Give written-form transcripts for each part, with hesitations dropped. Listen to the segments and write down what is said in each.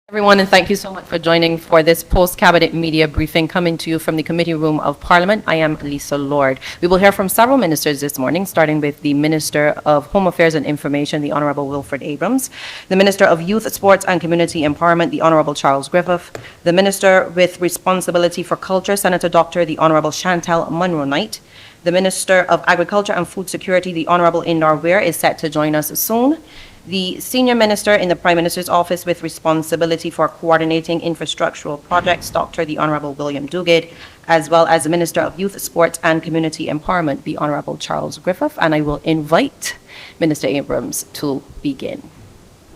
Everyone, and thank you so much for joining for this post-cabinet media briefing coming to you from the Committee Room of Parliament. I am Lisa Lord. We will hear from several ministers this morning, starting with the Minister of Home Affairs and Information, the Honourable Wilfred Abrams, the Minister of Youth, Sports and Community Empowerment, the Honourable Charles Griffith, the Minister with Responsibility for Culture, Senator Dr. the Honourable Shantal Munro-Knight, the Minister of Agriculture and Food Security, the Honourable Indar Weir, is set to join us soon. The Senior Minister in the Prime Minister's Office with responsibility for coordinating infrastructural projects, Dr. the Honourable William Duguid, as well as the Minister of Youth, Sports and Community Empowerment, the Honourable Charles Griffith. And I will invite Minister Abrams to begin.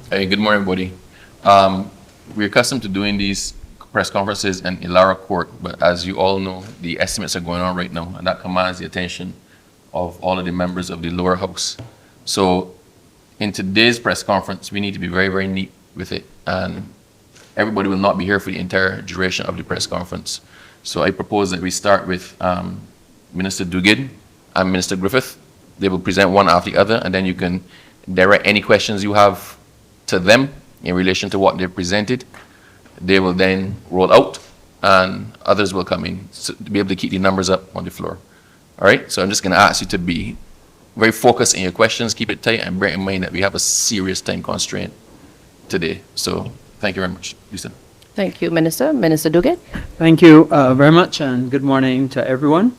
Hey, good morning, everybody. We're accustomed to doing these press conferences in Ilara Court, but as you all know, the estimates are going on right now, and that commands the attention of all of the members of the lower house. So in today's press conference, we need to be very, very neat with it, and everybody will not be here for the entire duration of the press conference. So I propose that we start with Minister Duguid and Minister Griffith. They will present one after the other, and then you can direct any questions you have to them in relation to what they've presented. They will then roll out, and others will come in to be able to keep the numbers up on the floor. All right, so I'm just going to ask you to be very focused in your questions, keep it tight, and bear in mind that we have a serious time constraint today. So thank you very much, Lisa. Thank you, Minister. Minister Duguid. Thank you very much, and good morning to everyone.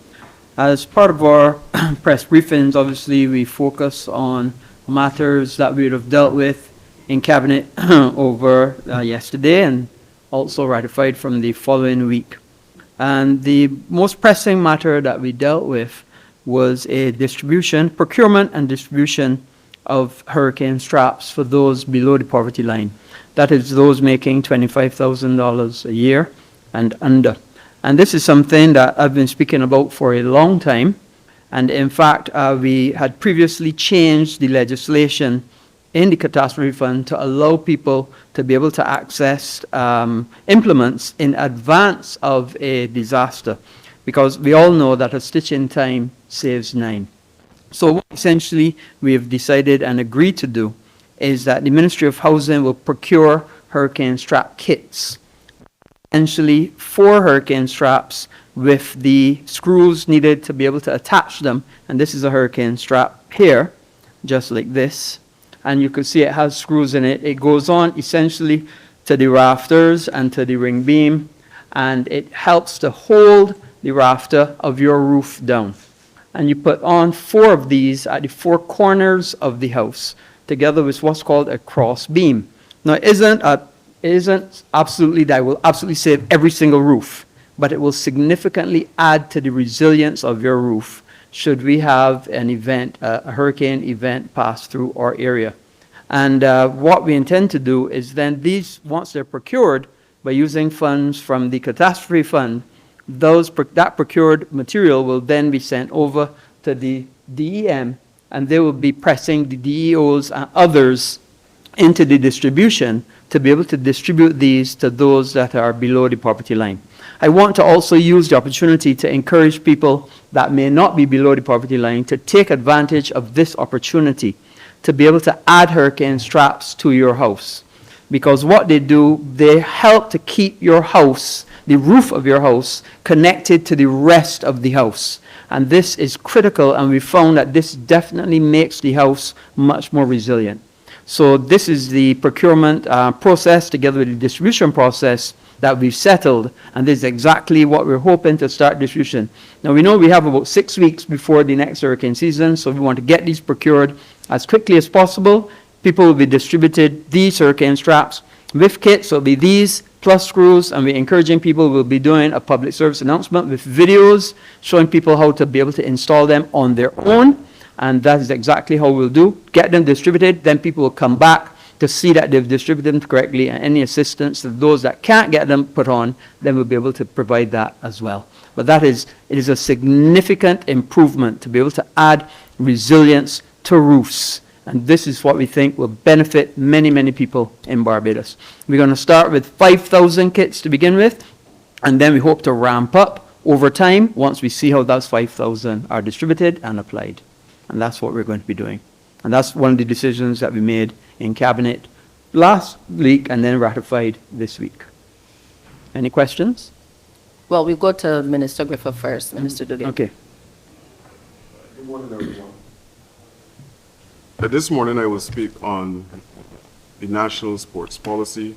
As part of our press briefings, obviously we focus on matters that we would have dealt with in Cabinet over yesterday and also ratified from the following week. And the most pressing matter that we dealt with was a procurement and distribution of hurricane straps for those below the poverty line. That is those making $25,000 a year and under. And this is something that I've been speaking about for a long time. And in fact, we had previously changed the legislation in the catastrophe fund to allow people to be able to access implements in advance of a disaster, because we all know that a stitch in time saves 9. So what essentially we have decided and agreed to do is that the Ministry of Housing will procure hurricane strap kits, essentially 4 hurricane straps with the screws needed to be able to attach them. And this is a hurricane strap here, just like this. And you can see it has screws in it. It goes on essentially to the rafters and to the ring beam, and it helps to hold the rafter of your roof down. And you put on 4 of these at the 4 corners of the house, together with what's called a cross beam. Now, it isn't absolutely that it will absolutely save every single roof, but it will significantly add to the resilience of your roof should we have an event, a hurricane event pass through our area. And what we intend to do is then these, once they're procured by using funds from the catastrophe fund, that procured material will then be sent over to the DEM, and they will be pressing the DEOs and others into the distribution to be able to distribute these to those that are below the poverty line. I want to also use the opportunity to encourage people that may not be below the poverty line to take advantage of this opportunity to be able to add hurricane straps to your house. Because what they do, they help to keep your house, the roof of your house, connected to the rest of the house. And this is critical, and we found that this definitely makes the house much more resilient. So this is the procurement process together with the distribution process that we've settled, and this is exactly what we're hoping to start distribution. Now, we know we have about 6 weeks before the next hurricane season, so we want to get these procured as quickly as possible. People will be distributed these hurricane straps with kits. So it'll be these plus screws, and we're encouraging people. We'll be doing a public service announcement with videos showing people how to be able to install them on their own, and that is exactly how we'll do. Get them distributed, then people will come back to see that they've distributed them correctly, and any assistance to those that can't get them put on, then we'll be able to provide that as well. But it is a significant improvement to be able to add resilience to roofs. And this is what we think will benefit many, many people in Barbados. We're going to start with 5,000 kits to begin with, and then we hope to ramp up over time once we see how those 5,000 are distributed and applied. And that's what we're going to be doing. And that's one of the decisions that we made in Cabinet last week and then ratified this week. Any questions? Well, we go to Minister Griffith first, Minister Duguid. Okay. Good morning, everyone. This morning I will speak on the national sports policy.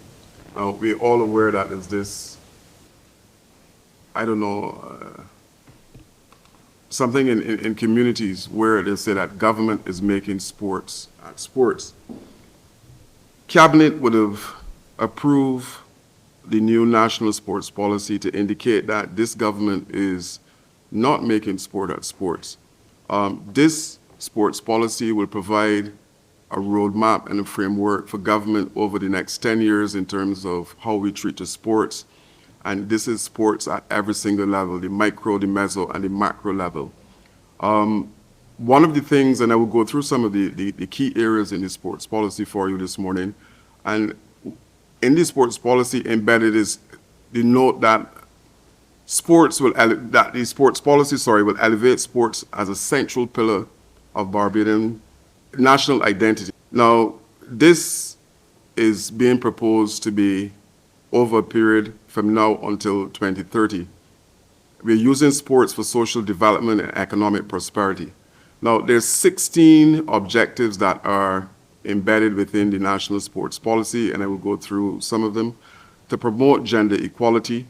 We're all aware that there's this, something in communities where they say that government is making sports. Cabinet would have approved the new national sports policy to indicate that this government is not making sport at sports. This sports policy will provide a roadmap and a framework for government over the next 10 years in terms of how we treat the sports. And this is sports at every single level, the micro, the meso, and the macro level. One of the things, and I will go through some of the key areas in the sports policy for you this morning, and in the sports policy embedded is the note that the sports policy, will elevate sports as a central pillar of Barbadian national identity. Now, this is being proposed to be over a period from now until 2030. We're using sports for social development and economic prosperity. Now, there's 16 objectives that are embedded within the national sports policy, and I will go through some of them. To promote gender equality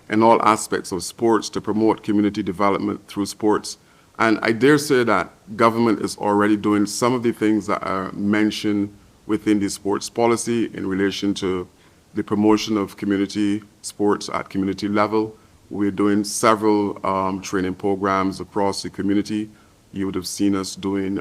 in all aspects of sports, to promote community development through sports. And I dare say that government is already doing some of the things that are mentioned within the sports policy in relation to the promotion of community sports at community level. We're doing several training programs across the community. You would have seen us doing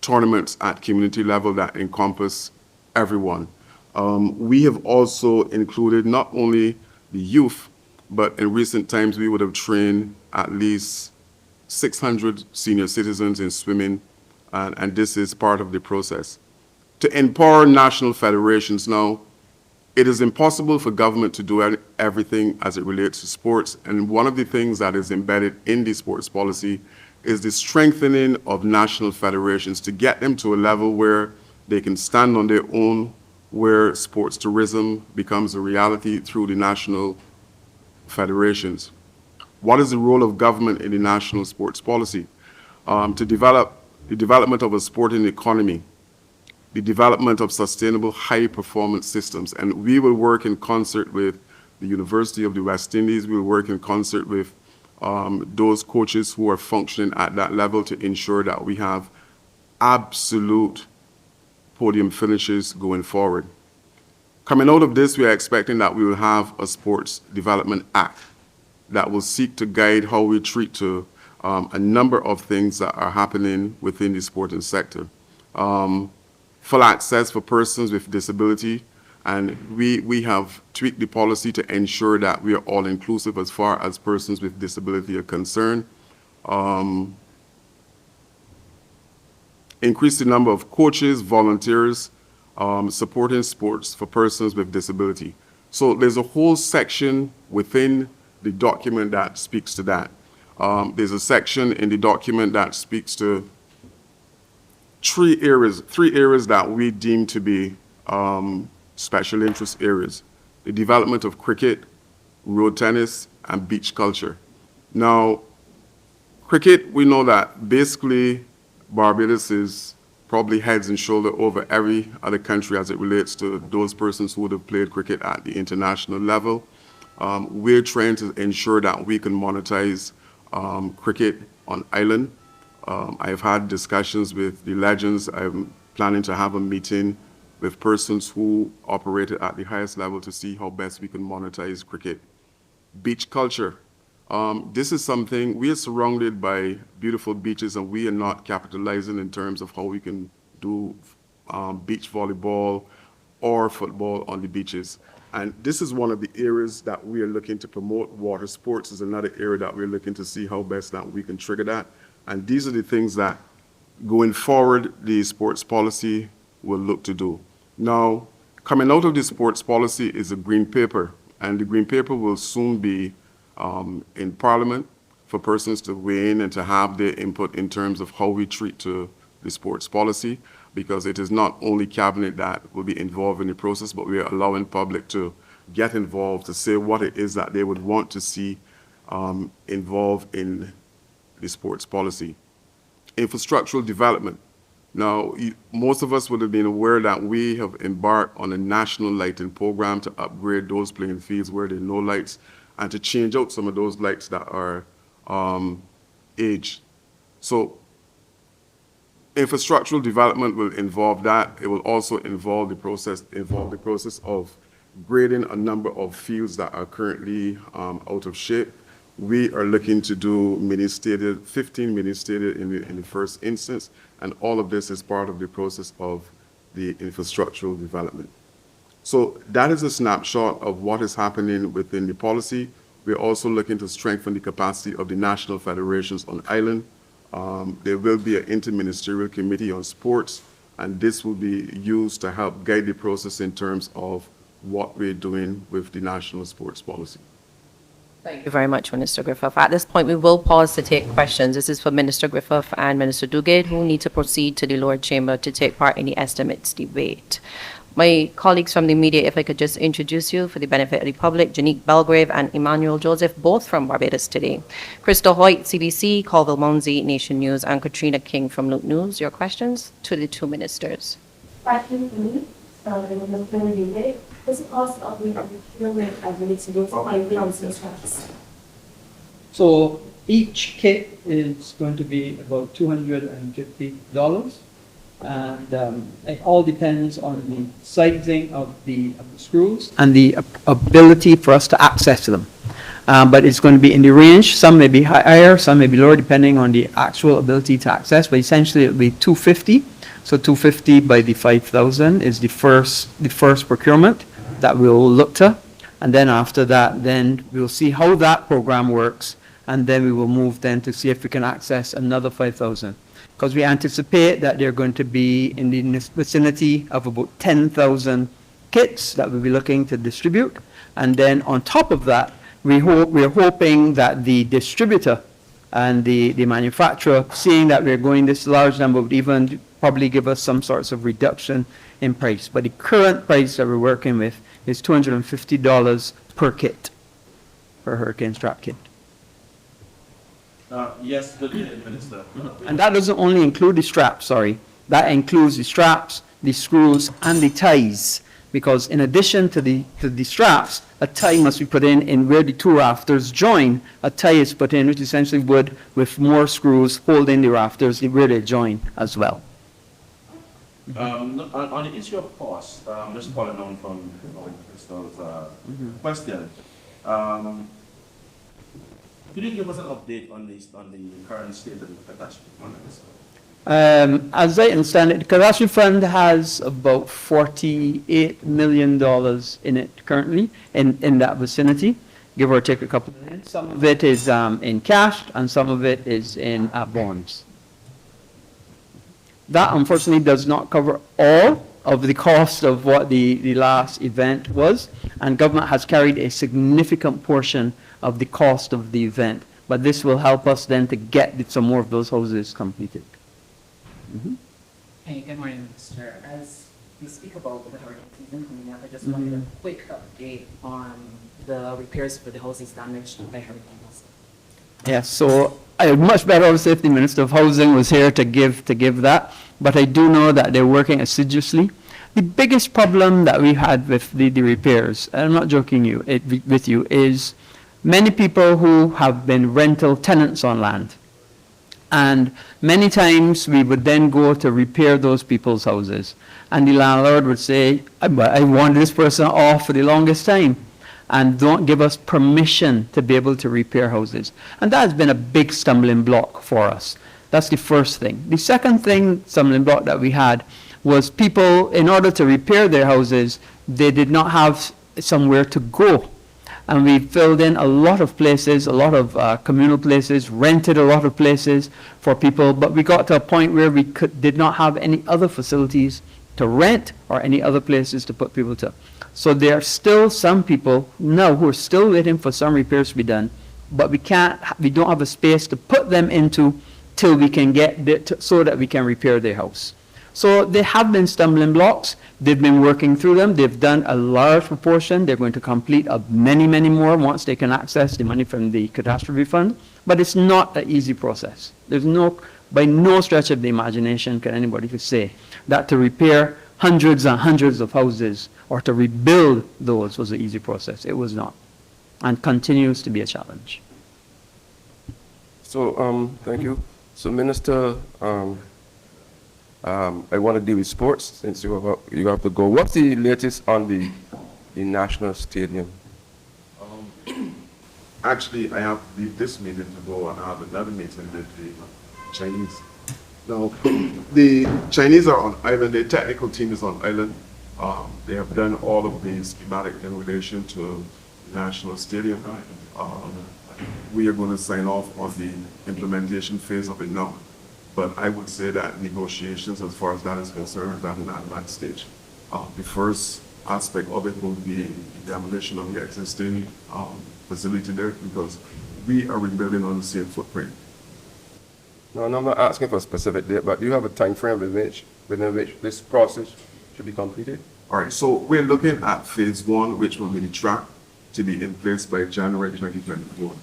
tournaments at community level that encompass everyone. We have also included not only the youth, but in recent times we would have trained at least 600 senior citizens in swimming, and this is part of the process. To empower national federations now, it is impossible for government to do everything as it relates to sports, and one of the things that is embedded in the sports policy is the strengthening of national federations to get them to a level where they can stand on their own, where sports tourism becomes a reality through the national federations. What is the role of government in the national sports policy? To develop the development of a sporting economy, the development of sustainable high-performance systems, and we will work in concert with the University of the West Indies. We will work in concert with those coaches who are functioning at that level to ensure that we have absolute podium finishes going forward. Coming out of this, we are expecting that we will have a Sports Development Act that will seek to guide how we treat to a number of things that are happening within the sporting sector. Full access for persons with disability, and we have tweaked the policy to ensure that we are all inclusive as far as persons with disability are concerned. Increase the number of coaches, volunteers, supporting sports for persons with disability. So there's a whole section within the document that speaks to that. There's a section in the document that speaks to three areas that we deem to be special interest areas: the development of cricket, road tennis, and beach culture. Now, cricket, we know that basically Barbados is probably heads and shoulders over every other country as it relates to those persons who would have played cricket at the international level. We're trying to ensure that we can monetize cricket on island. I've had discussions with the legends. I'm planning to have a meeting with persons who operated at the highest level to see how best we can monetize cricket. Beach culture. This is something, we are surrounded by beautiful beaches, and we are not capitalizing in terms of how we can do beach volleyball or football on the beaches. And this is one of the areas that we are looking to promote. Water sports is another area that we're looking to see how best that we can trigger that. And these are the things that, going forward, the sports policy will look to do. Now, coming out of the sports policy is a green paper, and the green paper will soon be in Parliament for persons to weigh in and to have their input in terms of how we treat to the sports policy. because it is not only cabinet that will be involved in the process, but we are allowing public to get involved, to say what it is that they would want to see involved in the sports policy. Infrastructural development. Now, most of us would have been aware that we have embarked on a national lighting program to upgrade those playing fields where there are no lights and to change out some of those lights that are aged. So infrastructural development will involve that. It will also involve the process of grading a number of fields that are currently out of shape. We are looking to do 15 mini stadia in the first instance, and all of this is part of the process of the infrastructural development. So that is a snapshot of what is happening within the policy. We're also looking to strengthen the capacity of the national federations on island. There will be an interministerial committee on sports, and this will be used to help guide the process in terms of what we're doing with the national sports policy. Thank you very much, Minister Griffith. At this point, we will pause to take questions. This is for Minister Griffith and Minister Duguid, who need to proceed to the lower chamber to take part in the estimates debate. My colleagues from the media, if I could just introduce you for the benefit of the public, Janique Belgrave and Emmanuel Joseph, both from Barbados Today. Crystal Hoyt, CBC, Colville Monsey, Nation News, and Katrina King from Loop News. Your questions to the two ministers. Question for me, with the plan debate. What's the cost of the procurement of related to those housing trucks? So each kit is going to be about $250. And it all depends on the sizing of the screws and the ability for us to access them. But it's going to be in the range. Some may be higher, some may be lower, depending on the actual ability to access. But essentially, it'll be $250. So $250 by the $5,000 is the first procurement that we'll look to. And then after that, then we'll see how that program works. And then we will move then to see if we can access another $5,000. Because we anticipate that they're going to be in the vicinity of about 10,000 kits that we'll be looking to distribute. And then on top of that, we're hoping that the distributor and the manufacturer, seeing that we're going this large number, would even probably give us some sorts of reduction in price. But the current price that we're working with is $250 per kit, per hurricane strap kit. Yes, the Minister. And that doesn't only include the straps, sorry. That includes the straps, the screws, and the ties. Because in addition to the straps, a tie must be put in where the two rafters join. A tie is put in, which essentially would, with more screws, hold in the rafters where they join as well. On the issue of cost, just following on from Crystal's question, could you give us an update on the current state of the catastrophe fund? As I understand it, the catastrophe fund has about $48 million in it currently, in that vicinity, give or take a couple of million. Some of it is in cash, and some of it is in bonds. That unfortunately does not cover all of the cost of what the last event was, and government has carried a significant portion of the cost of the event. But this will help us then to get some more of those houses completed. Mm-hmm. Hey, good morning, Minister. As we speak about the hurricane season coming up, I just wanted a quick update on the repairs for the houses damaged by hurricanes. Yes, so I would much better obviously if the Minister of Housing was here to give that, but I do know that they're working assiduously. The biggest problem that we had with the repairs, and I'm not joking with you, is many people who have been rental tenants on land. And many times we would then go to repair those people's houses. And the landlord would say, I want this person off for the longest time, and don't give us permission to be able to repair houses. And that has been a big stumbling block for us. That's the first thing. The second stumbling block that we had was people, in order to repair their houses, they did not have somewhere to go. And we filled in a lot of places, a lot of communal places, rented a lot of places for people, but we got to a point where we did not have any other facilities to rent or any other places to put people to. So there are still some people now who are still waiting for some repairs to be done, but we don't have a space to put them into till we can get so that we can repair their house. So there have been stumbling blocks. They've been working through them. They've done a large proportion. They're going to complete many, many more once they can access the money from the catastrophe fund. But it's not an easy process. By no stretch of the imagination can anybody say that to repair hundreds and hundreds of houses or to rebuild those was an easy process. It was not, and continues to be a challenge. So, thank you. So, Minister, I want to deal with sports since you have to go. What's the latest on the National Stadium? Actually, I have to leave this meeting to go and have another meeting with the Chinese. Now, the Chinese are on island, the technical team is on island. They have done all of the schematic in relation to the National Stadium. We are going to sign off on the implementation phase of it now. But I would say that negotiations, as far as that is concerned, are in an advanced stage. The first aspect of it will be the demolition of the existing facility there, because we are rebuilding on the same footprint. No, I'm not asking for a specific date, but do you have a time frame within which this process should be completed? All right, so we're looking at phase one, which will be the track to be in place by January 2024.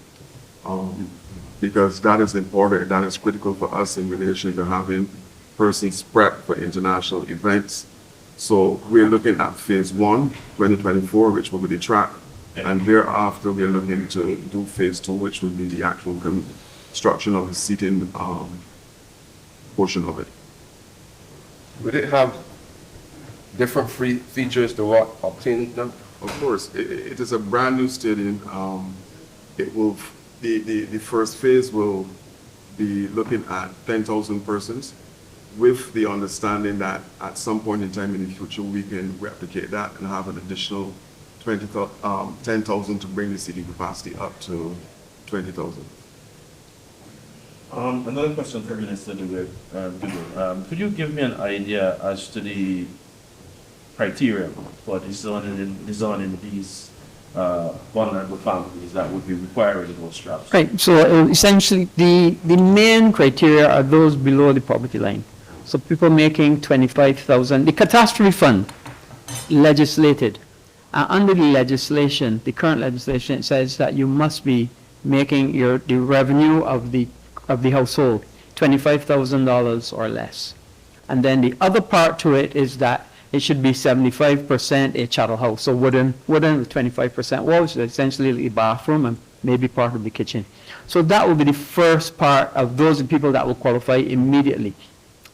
Because that is important, that is critical for us in relation to having persons prep for international events. So we're looking at phase one, 2024, which will be the track. And thereafter, we're looking to do phase two, which will be the actual construction of the seating portion of it. Would it have different features to what obtained now? Of course, it is a brand new stadium. It will, the first phase will be looking at 10,000 persons, with the understanding that at some point in time in the future, we can replicate that and have an additional 10,000 to bring the seating capacity up to 20,000. Another question for Minister Duguid. Could you give me an idea as to the criteria for designing these vulnerable families that would be requiring those straps? Right, so essentially the main criteria are those below the poverty line. So people making 25,000, the catastrophe fund legislated. Under the legislation, the current legislation, it says that you must be making the revenue of the household $25,000 or less. And then the other part to it is that it should be 75% a chattel house. So wooden with 25% walls, essentially the bathroom and maybe part of the kitchen. So that will be the first part of those people that will qualify immediately.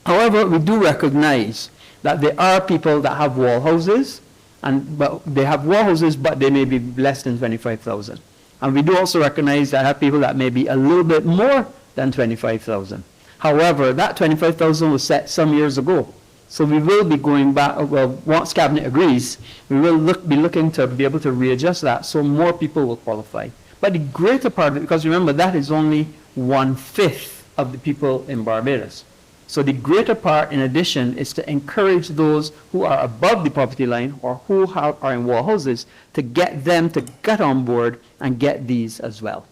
However, we do recognize that there are people that have wall houses, but they have wall houses, but they may be less than 25,000. And we do also recognize that have people that may be a little bit more than 25,000. However, that 25,000 was set some years ago. So we will be going back, well, once Cabinet agrees, we will be looking to be able to readjust that so more people will qualify. But the greater part of it, because remember, that is only 1/5 of the people in Barbados. So the greater part, in addition, is to encourage those who are above the poverty line or who are in wall houses to get them to get on board and get these as well.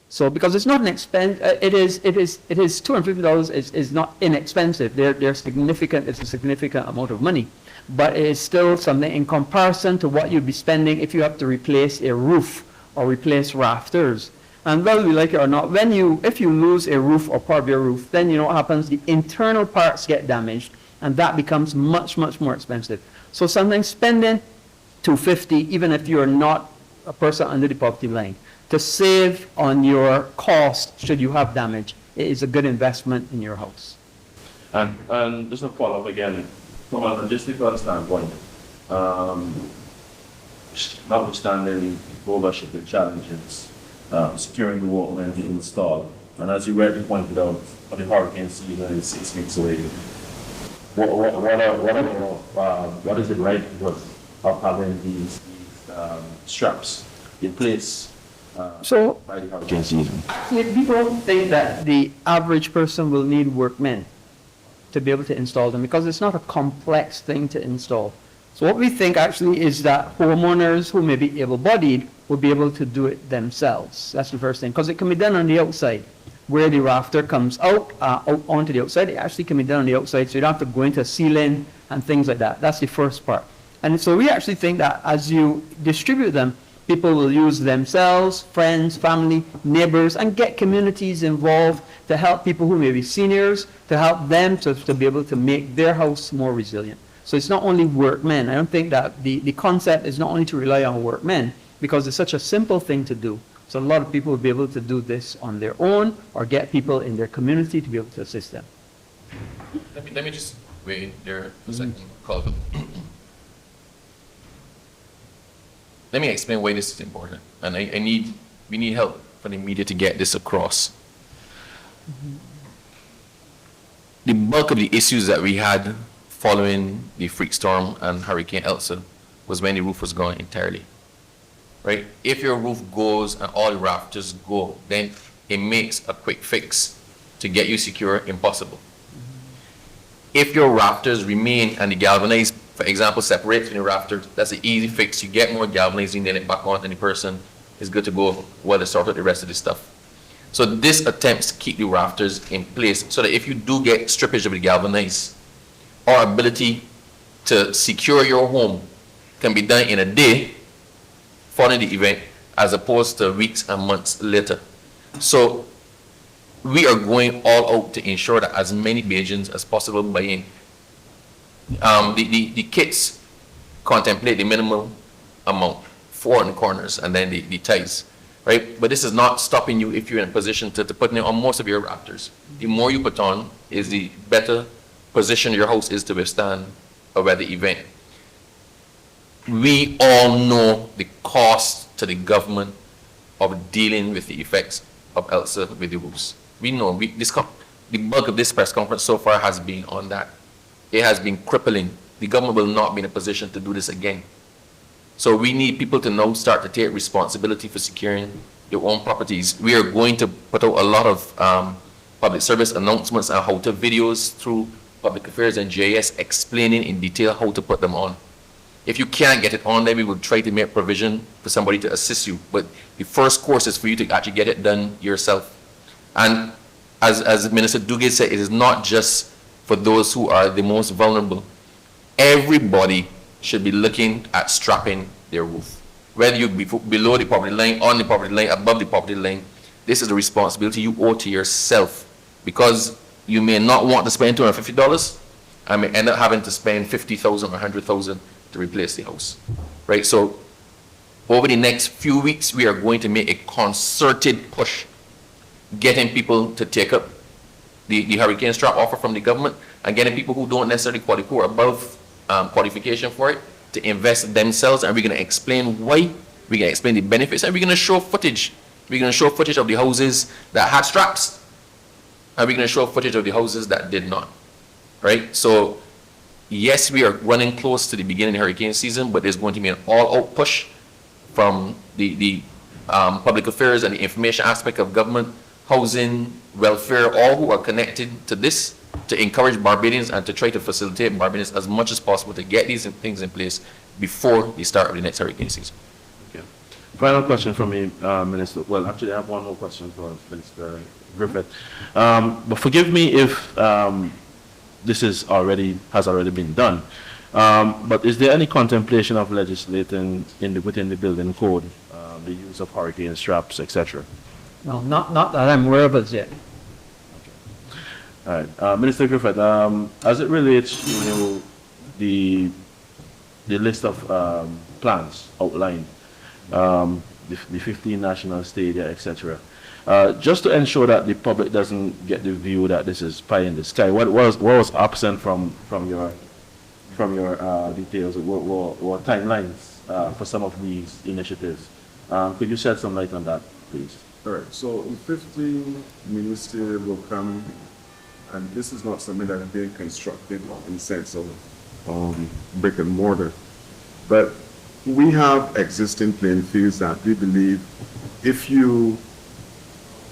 So because it's not an expense, it is $250 is not inexpensive. They're significant. It's a significant amount of money, but it is still something in comparison to what you'd be spending if you have to replace a roof or replace rafters. And whether we like it or not, if you lose a roof or part of your roof, then you know what happens? The internal parts get damaged, and that becomes much, much more expensive. So sometimes spending $250, even if you're not a person under the poverty line, to save on your cost should you have damage, it is a good investment in your house. And just a follow-up again, from a logistical standpoint, notwithstanding overship and challenges, securing the workmen to install, and as you rightly pointed out, the hurricane season is 6 weeks away. What is it like of having these straps in place by the hurricane season? People think that the average person will need workmen to be able to install them because it's not a complex thing to install. So what we think actually is that homeowners who may be able-bodied will be able to do it themselves. That's the first thing, because it can be done on the outside. where the rafter comes out, out onto the outside. It actually can be done on the outside, so you don't have to go into a ceiling and things like that. That's the first part. And so we actually think that as you distribute them, people will use themselves, friends, family, neighbors, and get communities involved to help people who may be seniors, to help them to be able to make their house more resilient. So it's not only workmen. I don't think that the concept is not only to rely on workmen, because it's such a simple thing to do. So a lot of people will be able to do this on their own or get people in their community to be able to assist them. Let me just wait in there for a second. Colvin. Let me explain why this is important. And we need help from the media to get this across. The bulk of the issues that we had following the freak storm and Hurricane Elsa was when the roof was gone entirely. Right? If your roof goes and all the rafters go, then it makes a quick fix to get you secure impossible. If your rafters remain and the galvanized, for example, separates from the rafters, that's an easy fix. You get more galvanizing, then it back on, and the person is good to go while they sort out the rest of the stuff. So this attempts to keep the rafters in place so that if you do get strippage of the galvanized, our ability to secure your home can be done in a day following the event, as opposed to weeks and months later. So we are going all out to ensure that as many Bajans as possible buy in. The kits contemplate the minimal amount, 4 in the corners, and then the ties, right? But this is not stopping you if you're in a position to put in on most of your rafters. The more you put on is the better position your house is to withstand a weather event. We all know the cost to the government of dealing with the effects of Elsa with the roofs. We know the bulk of this press conference so far has been on that. It has been crippling. The government will not be in a position to do this again. So we need people to now start to take responsibility for securing their own properties. We are going to put out a lot of public service announcements and how-to videos through Public Affairs and GIS explaining in detail how to put them on. If you can't get it on, then we will try to make provision for somebody to assist you. But the first course is for you to actually get it done yourself. And as Minister Duguid said, it is not just for those who are the most vulnerable. Everybody should be looking at strapping their roof. Whether you be below the poverty line, on the poverty line, above the poverty line, this is a responsibility you owe to yourself, because you may not want to spend $250 and may end up having to spend $50,000 or $100,000 to replace the house, right? So over the next few weeks, we are going to make a concerted push, getting people to take up the hurricane strap offer from the government, and getting people who don't necessarily qualify, who are above qualification for it, to invest themselves. And we're going to explain why, we're going to explain the benefits, and we're going to show footage. We're going to show footage of the houses that had straps, and we're going to show footage of the houses that did not, right? So yes, we are running close to the beginning of the hurricane season, but there's going to be an all-out push from the public affairs and the information aspect of government, housing, welfare, all who are connected to this, to encourage Barbadians and to try to facilitate Barbadians as much as possible to get these things in place before the start of the next hurricane season. Okay. Final question from me, Minister. Well, actually, I have one more question for Minister Griffith. But forgive me if this has already been done. But is there any contemplation of legislating within the building code the use of hurricane straps, etc.? No, not that I'm aware of as yet. All right, Minister Griffith, as it relates to the list of plans outlined, the 15 national stadia, etc., just to ensure that the public doesn't get the view that this is pie in the sky, what was absent from your details, or timelines for some of these initiatives? Could you shed some light on that, please? All right, so in 15 ministry will come, and this is not something that is being constructed in the sense of brick and mortar, but we have existing playing fields that we believe if you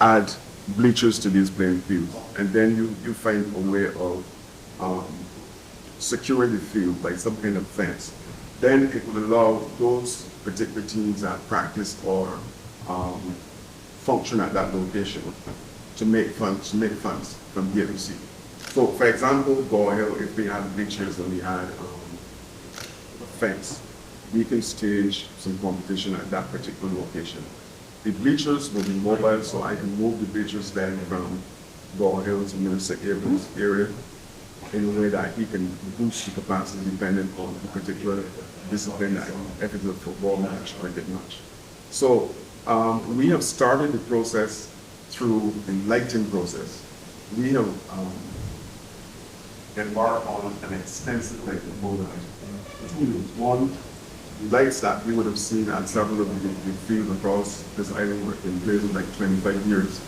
add bleachers to these playing fields, and then you find a way of securing the field by some kind of fence, then it would allow those particular teams that practice or function at that location to make funds from the LUC. So, for example, Gore Hill, if we had bleachers and we had a fence, we can stage some competition at that particular location. The bleachers will be mobile, so I can move the bleachers then from Gore Hill to Minister Abrams' area in a way that he can boost the capacity depending on the particular discipline, if it's a football match or a cricket match. So we have started the process through the lighting process. We have embarked on an extensive lighting program. One, the lights that we would have seen at several of the fields across this island were in place for like 25 years.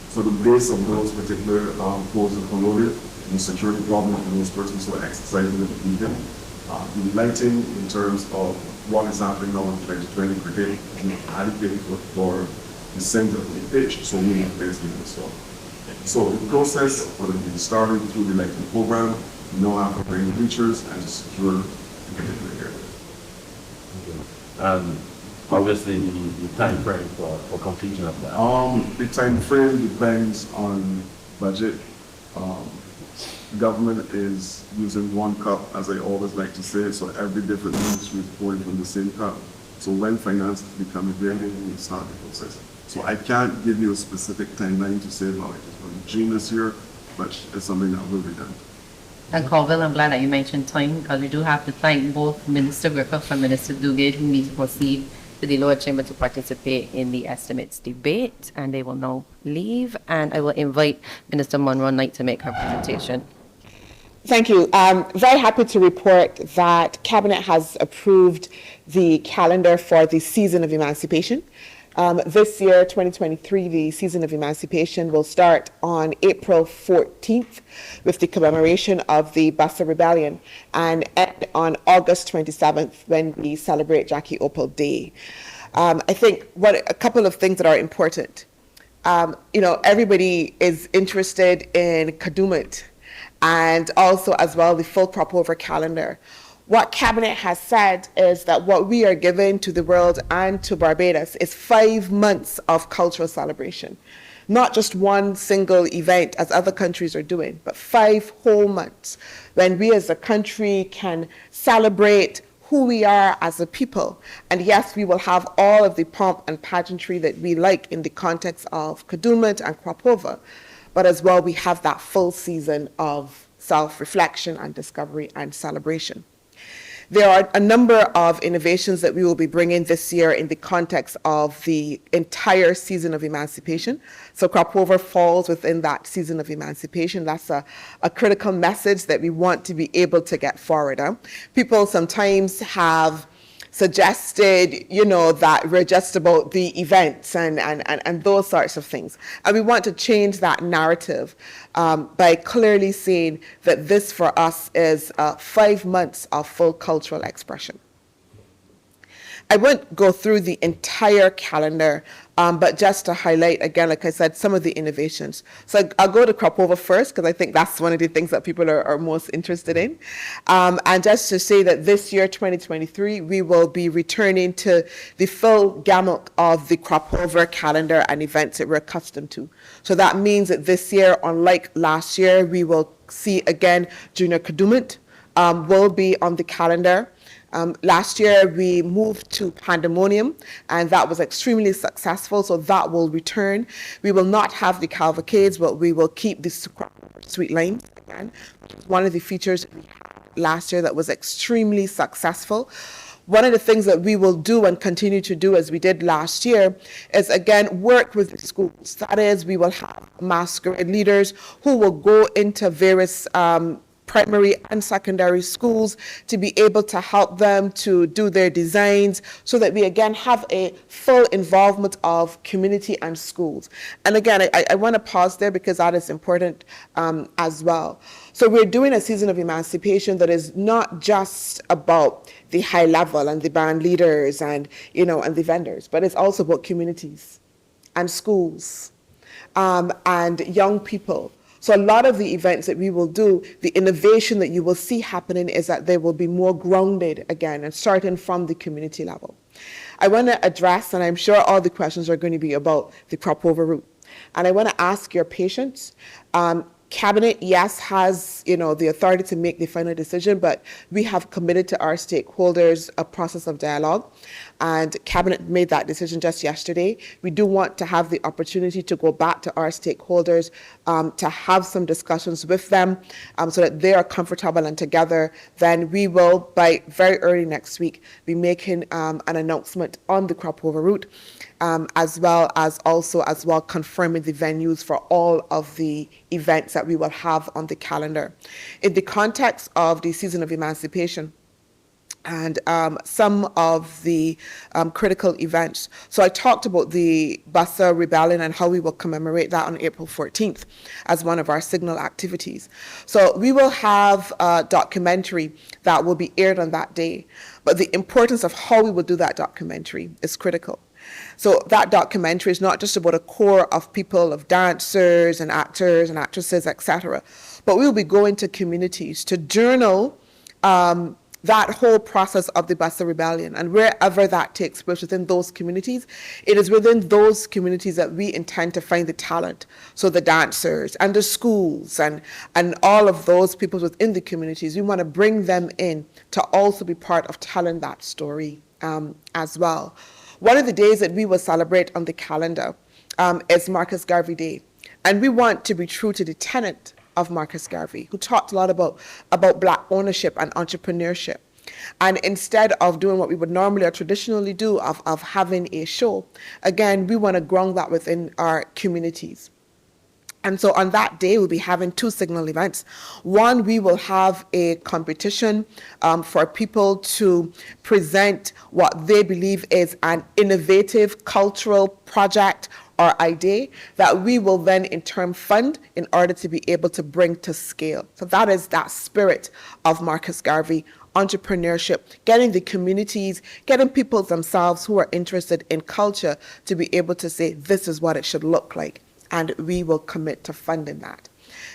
So the base of those particular poles are corroded, and security problems for those persons who are exercising in the evening. The lighting in terms of what is happening now in 2020 cricket is adequate for the center of the pitch, so we need place being installed. So the process would have been started through the lighting program, now have to bring bleachers and to secure the particular area. Obviously, the time frame for completion of that. The time frame depends on budget. Government is using one cup, as I always like to say, so every different ministry is pouring from the same cup. So when finances become available, we start the process. So I can't give you a specific timeline to say, well, it is going to June this year, but it's something that will be done. And Colville, I'm glad that you mentioned time, because we do have to thank both Minister Griffith and Minister Duguid, who need to proceed to the lower chamber to participate in the estimates debate, and they will now leave. And I will invite Minister Munro-Knight to make her presentation. Thank you. Very happy to report that Cabinet has approved the calendar for the season of emancipation. This year, 2023, the season of emancipation will start on April 14th with the commemoration of the Bassa Rebellion and end on August 27th when we celebrate Jackie Opal Day. I think a couple of things that are important. Everybody is interested in Kadooment and also as well the full crop over calendar. What Cabinet has said is that what we are giving to the world and to Barbados is 5 months of cultural celebration. Not just one single event as other countries are doing, but 5 whole months when we as a country can celebrate who we are as a people. And yes, we will have all of the pomp and pageantry that we like in the context of Kadooment and crop over, but as well we have that full season of self-reflection and discovery and celebration. There are a number of innovations that we will be bringing this year in the context of the entire season of emancipation. So crop over falls within that season of emancipation. That's a critical message that we want to be able to get forward. People sometimes have suggested, that we're just about the events and those sorts of things. And we want to change that narrative by clearly saying that this for us is 5 months of full cultural expression. I won't go through the entire calendar, but just to highlight, again, like I said, some of the innovations. So I'll go to crop over first, because I think that's one of the things that people are most interested in. And just to say that this year, 2023, we will be returning to the full gamut of the crop over calendar and events that we're accustomed to. So that means that this year, unlike last year, we will see again Junior Kadooment will be on the calendar. Last year, we moved to Pandemonium, and that was extremely successful, so that will return. We will not have the cavalcades, but we will keep the sweet lines again, which was one of the features we had last year that was extremely successful. One of the things that we will do and continue to do, as we did last year, is again work with the schools. That is, we will have masquerade leaders who will go into various primary and secondary schools to be able to help them to do their designs so that we again have a full involvement of community and schools. And again, I want to pause there because that is important as well. So we're doing a season of emancipation that is not just about the high level and the band leaders and, and the vendors, but it's also about communities and schools and young people. So a lot of the events that we will do, the innovation that you will see happening is that they will be more grounded again and starting from the community level. I want to address, and I'm sure all the questions are going to be about the crop over route. And I want to ask your patience. Cabinet, yes, has, the authority to make the final decision, but we have committed to our stakeholders a process of dialogue, and Cabinet made that decision just yesterday. We do want to have the opportunity to go back to our stakeholders, to have some discussions with them, so that they are comfortable, and together, then we will, by very early next week, be making an announcement on the crop over route. As well confirming the venues for all of the events that we will have on the calendar. In the context of the season of emancipation and some of the critical events. So I talked about the Bassa Rebellion and how we will commemorate that on April 14th as one of our signal activities. So we will have a documentary that will be aired on that day, but the importance of how we will do that documentary is critical. So that documentary is not just about a core of people, of dancers and actors and actresses, etc., but we will be going to communities to journal that whole process of the Bassa Rebellion, and wherever that takes place within those communities, it is within those communities that we intend to find the talent. So the dancers and the schools and all of those people within the communities, we want to bring them in to also be part of telling that story as well. One of the days that we will celebrate on the calendar is Marcus Garvey Day. And we want to be true to the tenet of Marcus Garvey, who talked a lot about Black ownership and entrepreneurship. And instead of doing what we would normally or traditionally do of having a show, again, we want to ground that within our communities. And so on that day, we'll be having two signal events. One, we will have a competition for people to present what they believe is an innovative cultural project or idea that we will then in turn fund in order to be able to bring to scale. So that is that spirit of Marcus Garvey, entrepreneurship, getting the communities, getting people themselves who are interested in culture to be able to say, this is what it should look like. And we will commit to funding that.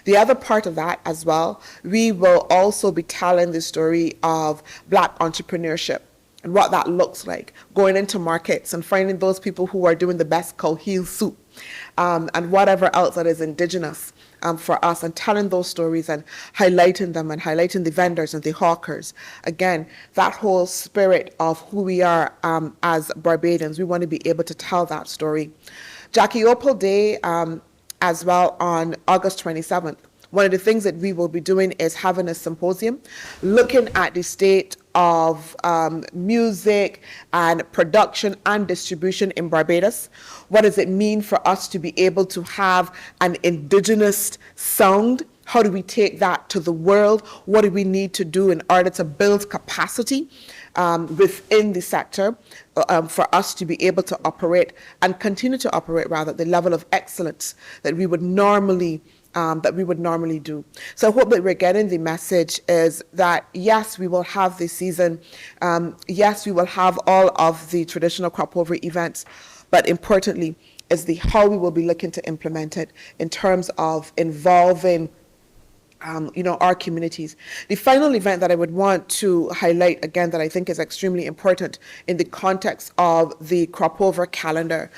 The other part of that as well, we will also be telling the story of Black entrepreneurship and what that looks like, going into markets and finding those people who are doing the best cow heel soup and whatever else that is indigenous for us, and telling those stories and highlighting them and highlighting the vendors and the hawkers. Again, that whole spirit of who we are as Barbadians, we want to be able to tell that story. Jackie Opal Day as well on August 27th. One of the things that we will be doing is having a symposium looking at the state of music and production and distribution in Barbados. What does it mean for us to be able to have an indigenous sound? How do we take that to the world? What do we need to do in order to build capacity within the sector for us to be able to operate and continue to operate, rather, the level of excellence that we would normally do. So I hope that we're getting the message is that, yes, we will have this season. Yes, we will have all of the traditional crop over events, but importantly is the how we will be looking to implement it in terms of involving our communities. The final event that I would want to highlight, again, that I think is extremely important in the context of the crop over calendar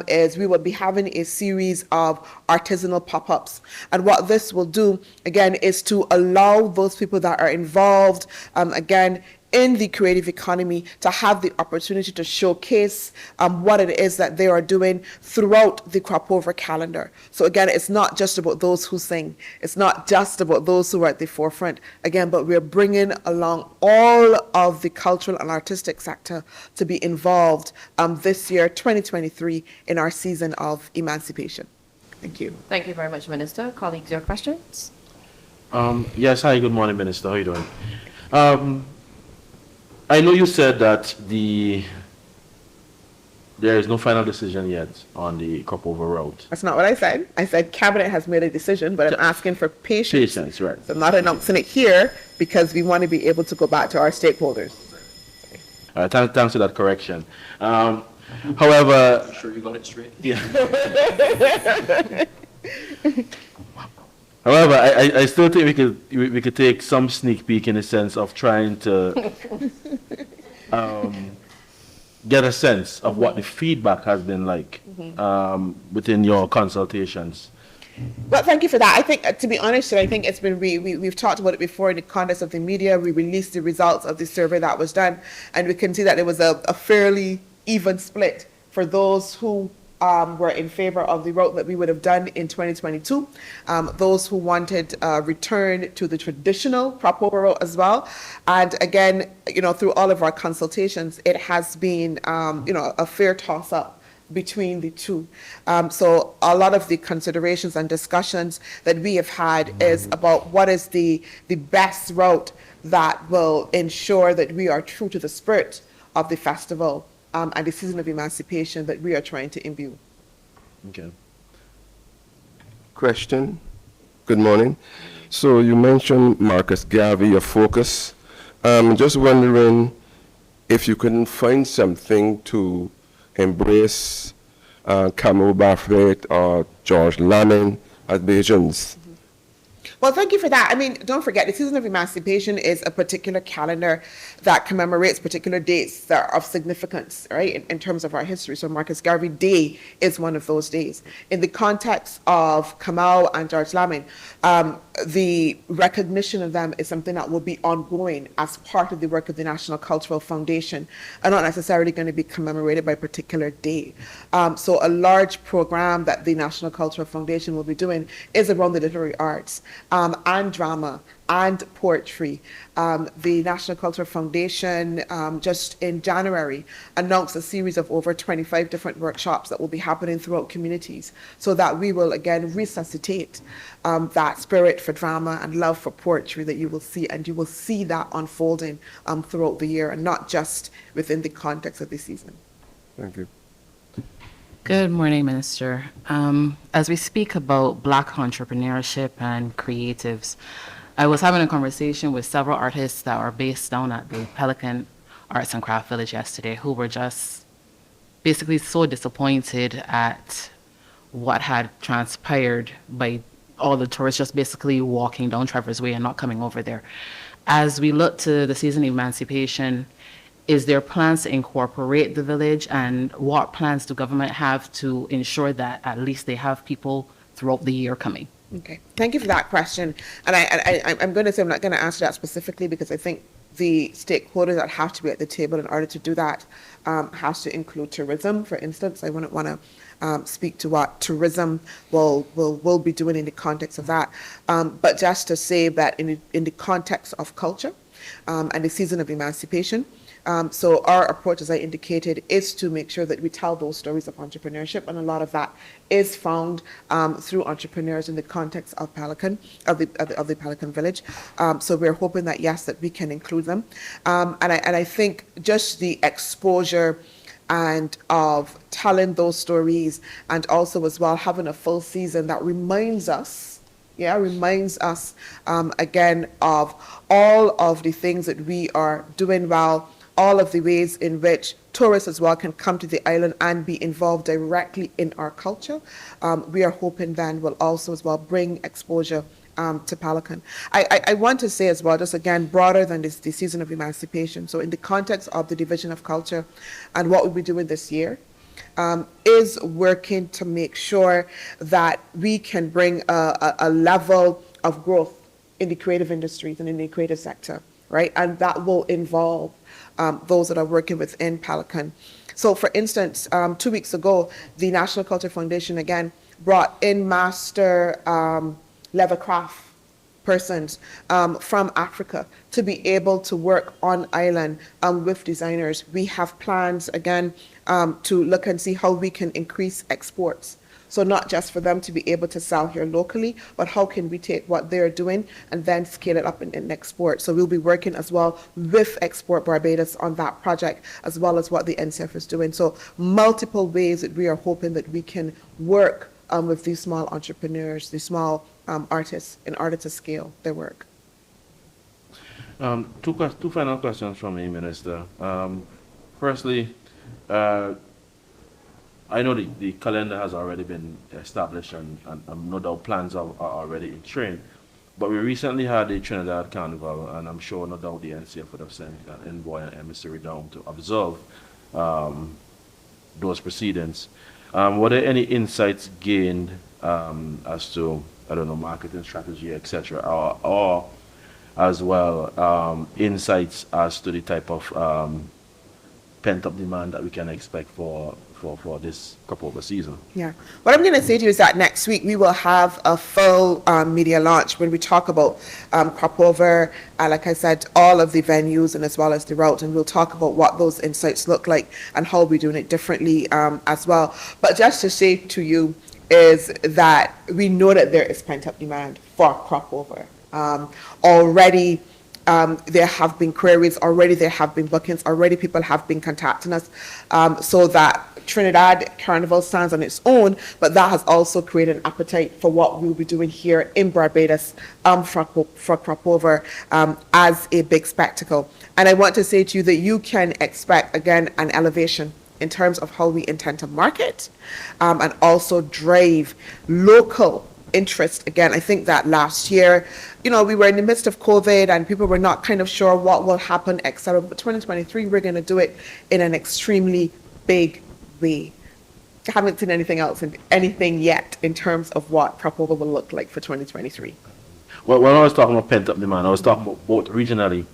is we will be having a series of artisanal pop-ups. And what this will do, again, is to allow those people that are involved, again, in the creative economy to have the opportunity to showcase what it is that they are doing throughout the crop over calendar. So again, it's not just about those who sing. It's not just about those who are at the forefront. Again, but we're bringing along all of the cultural and artistic sector to be involved this year, 2023, in our season of emancipation. Thank you. Thank you very much, Minister. Colleagues, your questions? Yes, hi, good morning, Minister. How are you doing? I know you said that there is no final decision yet on the crop over route. That's not what I said. I said Cabinet has made a decision, but I'm asking for patience. Patience, right. So I'm not announcing it here because we want to be able to go back to our stakeholders. Thanks for that correction. However, Sure you got it straight? yeah. However, I still think we could take some sneak peek in the sense of trying to get a sense of what the feedback has been like within your consultations. Well, thank you for that. I think, to be honest, I think it's been, we've talked about it before in the context of the media. We released the results of the survey that was done, and we can see that there was a fairly even split for those who were in favor of the route that we would have done in 2022, those who wanted return to the traditional proper route as well. And again, through all of our consultations, it has been, a fair toss-up between the two. So a lot of the considerations and discussions that we have had is about what is the best route that will ensure that we are true to the spirit of the festival and the season of emancipation that we are trying to imbue. Okay. Question. Good morning. So you mentioned Marcus Garvey, your focus. Just wondering if you couldn't find something to embrace Camille Bartlett or George Lamin as Bajans. Well, thank you for that. I mean, don't forget, the season of emancipation is a particular calendar that commemorates particular dates that are of significance, right, in terms of our history. So Marcus Garvey Day is one of those days. In the context of Kamau and George Lamin, the recognition of them is something that will be ongoing as part of the work of the National Cultural Foundation and not necessarily going to be commemorated by a particular day. So a large program that the National Cultural Foundation will be doing is around the literary arts and drama and poetry. The National Cultural Foundation just in January announced a series of over 25 different workshops that will be happening throughout communities so that we will again resuscitate that spirit for drama and love for poetry that you will see, and you will see that unfolding throughout the year and not just within the context of the season. Thank you. Good morning, Minister. As we speak about Black entrepreneurship and creatives, I was having a conversation with several artists that are based down at the Pelican Arts and Craft Village yesterday who were just basically so disappointed at what had transpired by all the tourists just basically walking down Trevor's Way and not coming over there. As we look to the season of emancipation, is there plans to incorporate the village, and what plans do government have to ensure that at least they have people throughout the year coming? Okay, thank you for that question. And I'm going to say I'm not going to answer that specifically because I think the stakeholders that have to be at the table in order to do that has to include tourism, for instance. I wouldn't want to speak to what tourism will be doing in the context of that. But just to say that in the context of culture and the season of emancipation, so our approach, as I indicated, is to make sure that we tell those stories of entrepreneurship, and a lot of that is found through entrepreneurs in the context of Pelican, of the Pelican Village. So we're hoping that yes, that we can include them, and I think just the exposure and of telling those stories, and also as well having a full season that reminds us again of all of the things that we are doing well, all of the ways in which tourists as well can come to the island and be involved directly in our culture. We are hoping then will also as well bring exposure to Pelican. I want to say as well, just again, broader than the season of emancipation. So in the context of the Division of Culture and what we'll be doing this year, is working to make sure that we can bring a level of growth in the creative industries and in the creative sector, right? And that will involve those that are working within Pelican. So for instance, 2 weeks ago, the National Culture Foundation again brought in master leather craft persons from Africa to be able to work on island with designers. We have plans again to look and see how we can increase exports. So not just for them to be able to sell here locally, but how can we take what they're doing and then scale it up and export. So we'll be working as well with Export Barbados on that project, as well as what the NCF is doing. So multiple ways that we are hoping that we can work with these small entrepreneurs, these small artists, in order to scale their work. Two final questions from me, Minister. Firstly, I know the calendar has already been established and no doubt plans are already in train, but we recently had the Trinidad Carnival, and I'm sure no doubt the NCF would have sent an envoy and emissary down to observe those proceedings. Were there any insights gained as to, I don't know, marketing strategy, etc., or as well insights as to the type of pent-up demand that we can expect for this crop-over season? Yeah. What I'm going to say to you is that next week we will have a full media launch when we talk about crop over, like I said, all of the venues and as well as the route, and we'll talk about what those insights look like and how we're doing it differently as well. But just to say to you is that we know that there is pent-up demand for crop over. Already, there have been queries, already there have been bookings, already people have been contacting us, so that Trinidad Carnival stands on its own, but that has also created an appetite for what we'll be doing here in Barbados for crop over as a big spectacle. And I want to say to you that you can expect, again, an elevation in terms of how we intend to market and also drive local interest. Again, I think that last year, you know, we were in the midst of COVID and people were not kind of sure what will happen, etc. But 2023, we're going to do it in an extremely big way. I haven't seen anything else, anything yet in terms of what crop over will look like for 2023. Well, when I was talking about pent-up demand, I was talking about both regionally,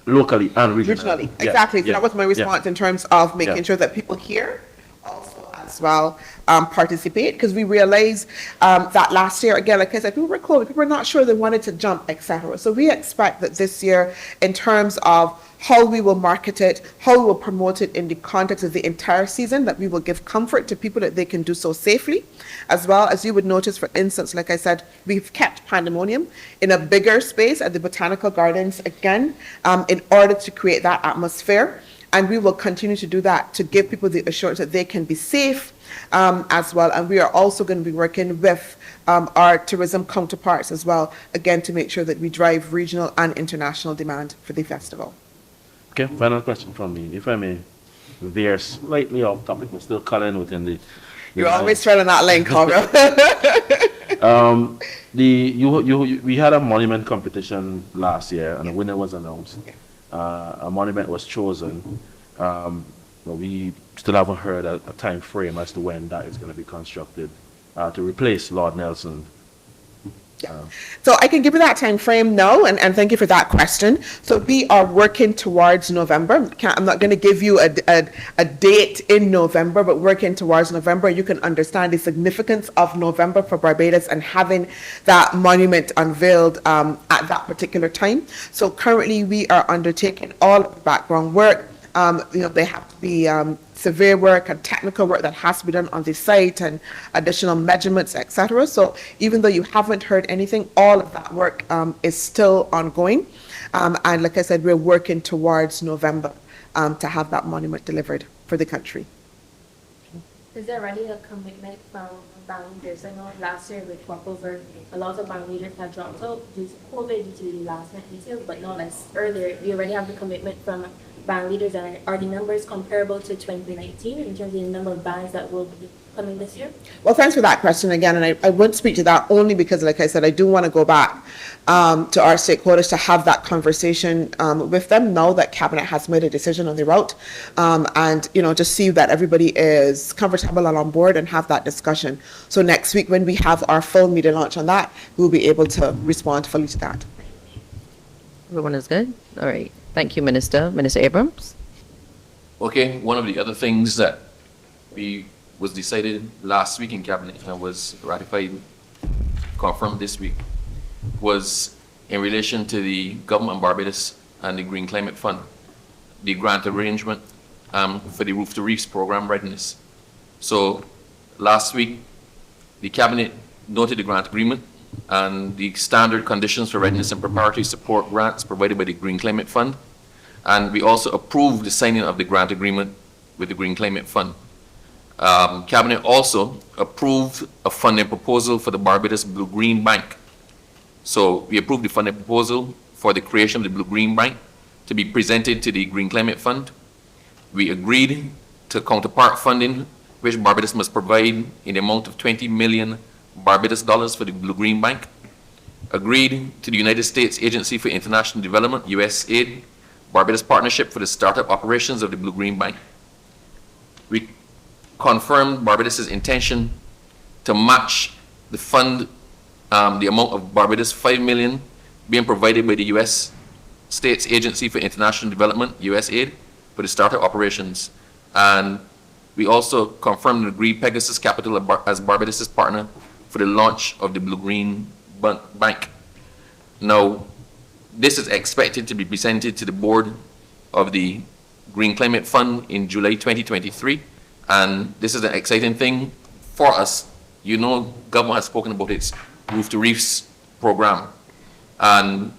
locally, and regionally. Regionally, exactly. So that was my response in terms of making sure that people here also as well participate, because we realized that last year, again, like I said, people were COVID, people were not sure they wanted to jump, etc. So we expect that this year, in terms of how we will market it, how we will promote it in the context of the entire season, that we will give comfort to people that they can do so safely. As well, as you would notice, for instance, like I said, we've kept pandemonium in a bigger space at the Botanical Gardens again, in order to create that atmosphere. And we will continue to do that to give people the assurance that they can be safe as well. And we are also going to be working with our tourism counterparts as well, again, to make sure that we drive regional and international demand for the festival. Okay, final question from me, if I may. They're slightly off topic, but still coloring within the. You're always trying that lane, Conrad. We had a monument competition last year, and a winner was announced. A monument was chosen. But we still haven't heard a time frame as to when that is going to be constructed to replace Lord Nelson. So I can give you that time frame now, and thank you for that question. So we are working towards November. I'm not going to give you a date in November, but working towards November. You can understand the significance of November for Barbados and having that monument unveiled at that particular time. So currently we are undertaking all of the background work. They have to be survey work and technical work that has to be done on the site and additional measurements, etc. So even though you haven't heard anything, all of that work is still ongoing. And like I said, we're working towards November to have that monument delivered for the country. Is there already a commitment from bank leaders? I know last year with crop over, a lot of bank leaders had dropped out due to COVID, due to the last minute details, but no less earlier. We already have the commitment from band leaders, and are the numbers comparable to 2019 in terms of the number of bands that will be coming this year? Well, thanks for that question again, and I won't speak to that only because, like I said, I do want to go back to our stakeholders to have that conversation with them now that Cabinet has made a decision on the route, and just see that everybody is comfortable and on board and have that discussion. So next week when we have our full media launch on that, we'll be able to respond fully to that. Everyone is good? All right. Thank you, Minister. Minister Abrams? Okay, one of the other things that was decided last week in Cabinet and was ratified, confirmed this week, was in relation to the Government of Barbados and the Green Climate Fund, the grant arrangement for the Roof to Reefs program readiness. So last week, the Cabinet noted the grant agreement and the standard conditions for readiness and preparatory support grants provided by the Green Climate Fund. And we also approved the signing of the grant agreement with the Green Climate Fund. Cabinet also approved a funding proposal for the Barbados Blue-Green Bank. So we approved the funding proposal for the creation of the Blue-Green Bank to be presented to the Green Climate Fund. We agreed to counterpart funding, which Barbados must provide in the amount of 20 million Barbados dollars for the Blue-Green Bank, agreed to the United States Agency for International Development, USAID, Barbados Partnership for the startup operations of the Blue-Green Bank, we confirmed Barbados' intention to match the fund, the amount of Barbados 5 million being provided by the U.S. States Agency for International Development, USAID, for the startup operations. And we also confirmed and agreed Pegasus Capital as Barbados' partner for the launch of the Blue-Green Bank. Now, this is expected to be presented to the board of the Green Climate Fund in July 2023. And this is an exciting thing for us. You know, government has spoken about its Roof to Reefs program. And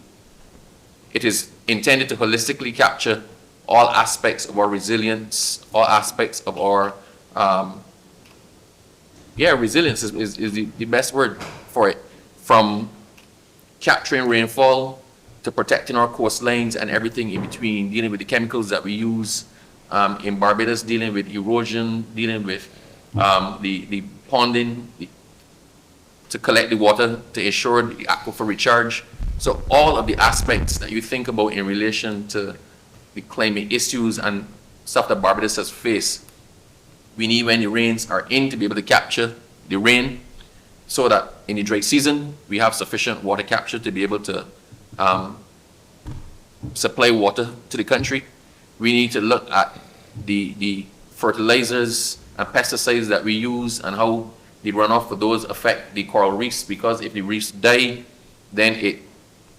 it is intended to holistically capture all aspects of our resilience, all aspects of our, resilience is the best word for it. From capturing rainfall to protecting our coastlines and everything in between, dealing with the chemicals that we use in Barbados, dealing with erosion, dealing with the ponding, to collect the water, to ensure the aquifer recharge. So all of the aspects that you think about in relation to the climate issues and stuff that Barbados has faced, we need when the rains are in to be able to capture the rain so that in the dry season, we have sufficient water capture to be able to supply water to the country. We need to look at the fertilizers and pesticides that we use and how the runoff for those affect the coral reefs, because if the reefs die, then it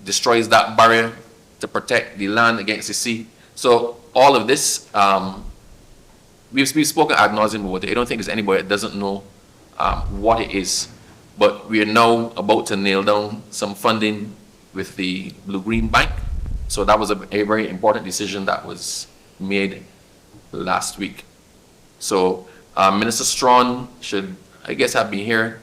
destroys that barrier to protect the land against the sea. So all of this, we've spoken ad nauseum about it. I don't think there's anybody that doesn't know what it is. But we are now about to nail down some funding with the Blue-Green Bank. So that was a very important decision that was made last week. So Minister Strawn should, I guess, have been here.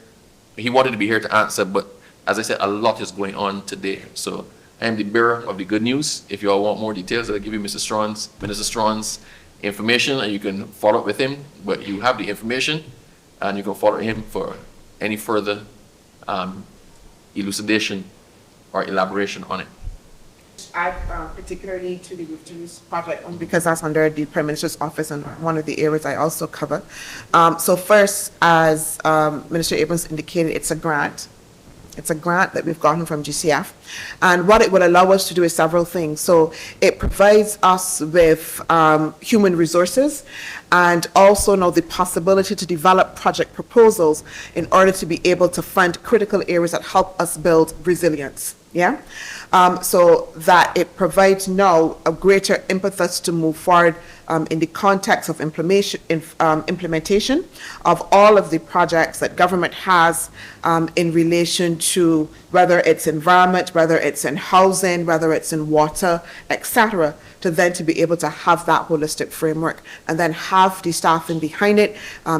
He wanted to be here to answer, but as I said, a lot is going on today. So I am the bearer of the good news. If you all want more details, I'll give you Minister Strawn's information, and you can follow up with him. But you have the information, and you can follow him for any further elucidation or elaboration on it. Add particularly to the Roof to Reefs project, because that's under the Prime Minister's office and one of the areas I also cover. So first, as Minister Abrams indicated, it's a grant. It's a grant that we've gotten from GCF. And what it will allow us to do is several things. So it provides us with human resources and also now the possibility to develop project proposals in order to be able to fund critical areas that help us build resilience. Yeah? So that it provides now a greater impetus to move forward in the context of implementation of all of the projects that government has in relation to whether it's environment, whether it's in housing, whether it's in water, etc., to then to be able to have that holistic framework and then have the staffing behind it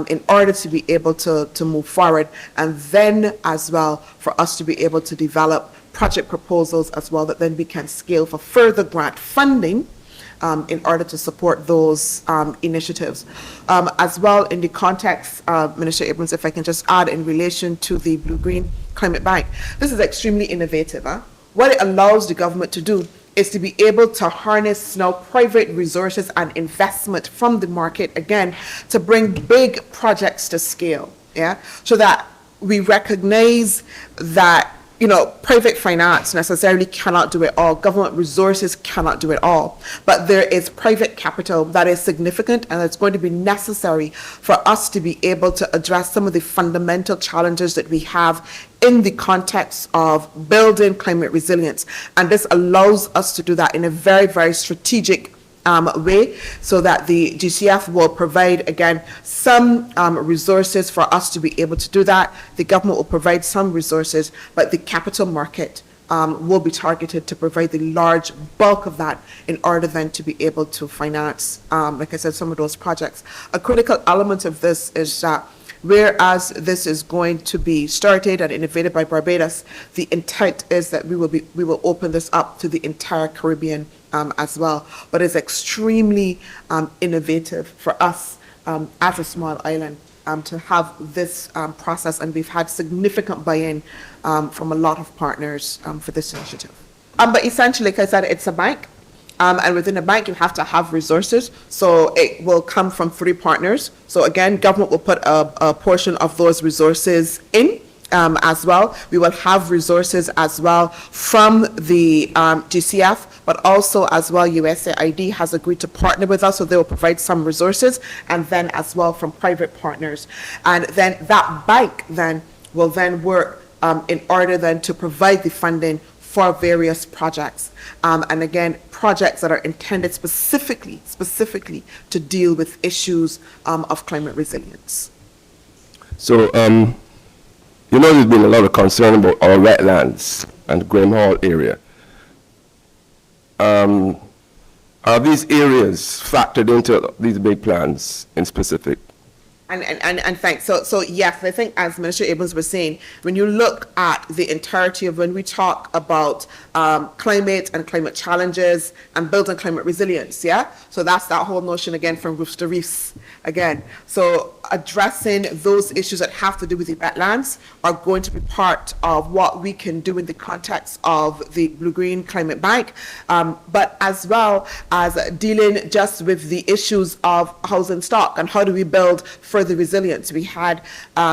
in order to be able to move forward, and then as well for us to be able to develop project proposals as well that then we can scale for further grant funding in order to support those initiatives. As well, in the context, Minister Abrams, if I can just add in relation to the Blue-Green Climate Bank, this is extremely innovative. What it allows the government to do is to be able to harness now private resources and investment from the market, again, to bring big projects to scale, yeah? So that we recognize that private finance necessarily cannot do it all. Government resources cannot do it all. But there is private capital that is significant and it's going to be necessary for us to be able to address some of the fundamental challenges that we have in the context of building climate resilience. And this allows us to do that in a very, very strategic way, so that the GCF will provide, again, some resources for us to be able to do that. The government will provide some resources, but the capital market will be targeted to provide the large bulk of that in order then to be able to finance, like I said, some of those projects. A critical element of this is that whereas this is going to be started and innovated by Barbados, the intent is that we will open this up to the entire Caribbean as well. But it's extremely innovative for us as a small island to have this process, and we've had significant buy-in from a lot of partners for this initiative. But essentially, like I said, it's a bank. And within a bank, you have to have resources. So it will come from 3 partners. So again, government will put a portion of those resources in. As well, we will have resources as well from the GCF, but also as well USAID has agreed to partner with us, so they will provide some resources, and then as well from private partners. And then that bank then will then work in order then to provide the funding for various projects. And again, projects that are intended specifically to deal with issues of climate resilience. So, you know, there's been a lot of concern about our wetlands and Graham Hall area. Are these areas factored into these big plans in specific? And thanks. So yes, I think as Minister Abrams was saying, when you look at the entirety of when we talk about climate and climate challenges and building climate resilience, yeah? So that's that whole notion again from roofs to reefs again. So addressing those issues that have to do with the wetlands are going to be part of what we can do in the context of the Blue-Green Climate Bank, but as well as dealing just with the issues of housing stock and how do we build further resilience. We had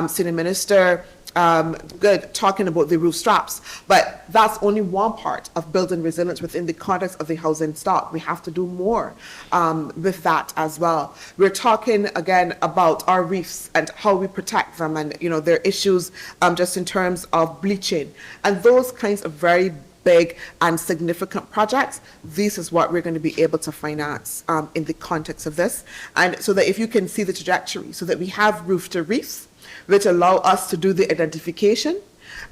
Senior Minister Duguid talking about the roof straps, but that's only one part of building resilience within the context of the housing stock. We have to do more with that as well. We're talking again about our reefs and how we protect them, and you know their issues just in terms of bleaching and those kinds of very big and significant projects. This is what we're going to be able to finance in the context of this, and so that if you can see the trajectory, so that we have roof to reefs, which allow us to do the identification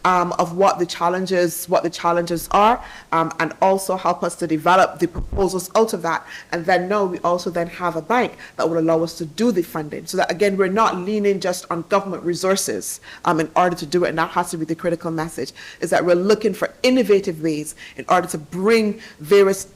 of what the challenges are, and also help us to develop the proposals out of that. And then now we also then have a bank that will allow us to do the funding, so that again we're not leaning just on government resources in order to do it. And that has to be the critical message: is that we're looking for innovative ways in order to bring various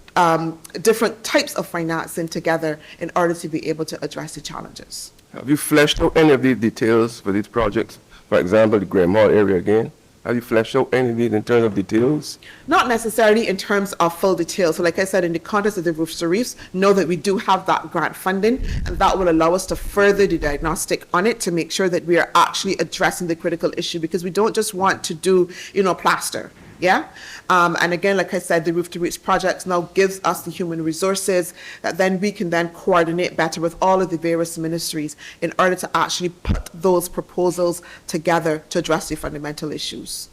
different types of financing together in order to be able to address the challenges. Have you fleshed out any of these details for these projects? For example, the Graham Hall area again. Have you fleshed out any of these in terms of details? Not necessarily in terms of full detail. So like I said, in the context of the roofs to reefs, know that we do have that grant funding, and that will allow us to further the diagnostic on it to make sure that we are actually addressing the critical issue, because we don't just want to do, plaster. Yeah. And again, like I said, the Roof to Reach projects now gives us the human resources that then we can then coordinate better with all of the various ministries in order to actually put those proposals together to address the fundamental issues.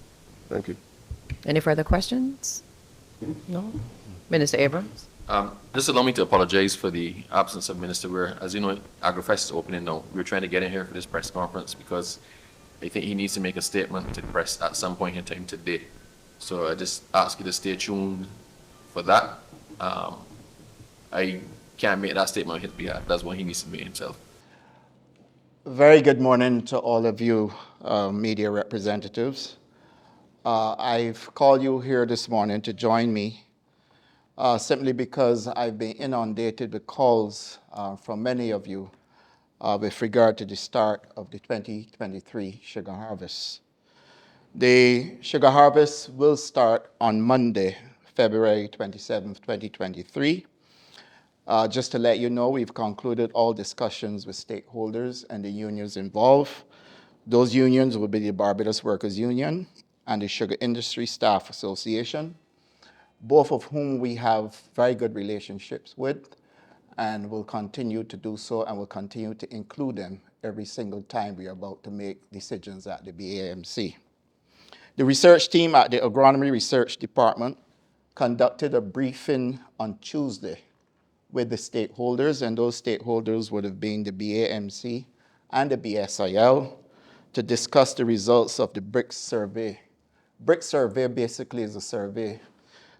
Thank you. Any further questions? No? Minister Abrams? Just allow me to apologize for the absence of Minister Weir. As you know, AgriFest is opening now. We're trying to get him here for this press conference because I think he needs to make a statement to the press at some point in time today. So I just ask you to stay tuned for that. I can't make that statement on his behalf. That's what he needs to make himself. Very good morning to all of you media representatives. I've called you here this morning to join me simply because I've been inundated with calls from many of you with regard to the start of the 2023 sugar harvest. The sugar harvest will start on Monday, February 27th, 2023. Just to let you know, we've concluded all discussions with stakeholders and the unions involved. Those unions will be the Barbados Workers Union and the Sugar Industry Staff Association, both of whom we have very good relationships with and will continue to do so, and will continue to include them every single time we are about to make decisions at the BAMC. The research team at the Agronomy Research Department conducted a briefing on Tuesday with the stakeholders, and those stakeholders would have been the BAMC and the BSIL, to discuss the results of the BRICS survey. BRICS survey basically is a survey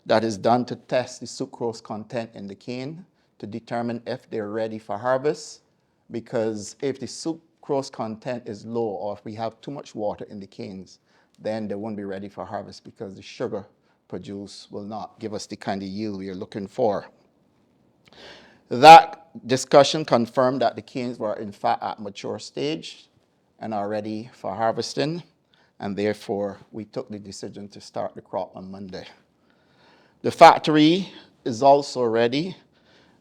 that is done to test the sucrose content in the cane to determine if they're ready for harvest, because if the sucrose content is low or if we have too much water in the canes, then they won't be ready for harvest because the sugar produced will not give us the kind of yield we are looking for. That discussion confirmed that the canes were in fact at mature stage and are ready for harvesting, and therefore we took the decision to start the crop on Monday. The factory is also ready.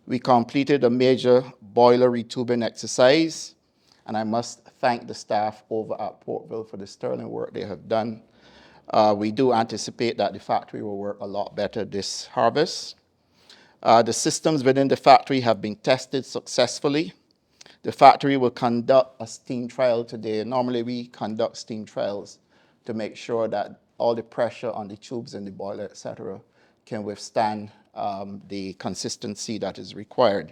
We completed a major boiler retubing exercise, and I must thank the staff over at Portville for the sterling work they have done. We do anticipate that the factory will work a lot better this harvest. The systems within the factory have been tested successfully. The factory will conduct a steam trial today. Normally we conduct steam trials to make sure that all the pressure on the tubes in the boiler, etc., can withstand the consistency that is required.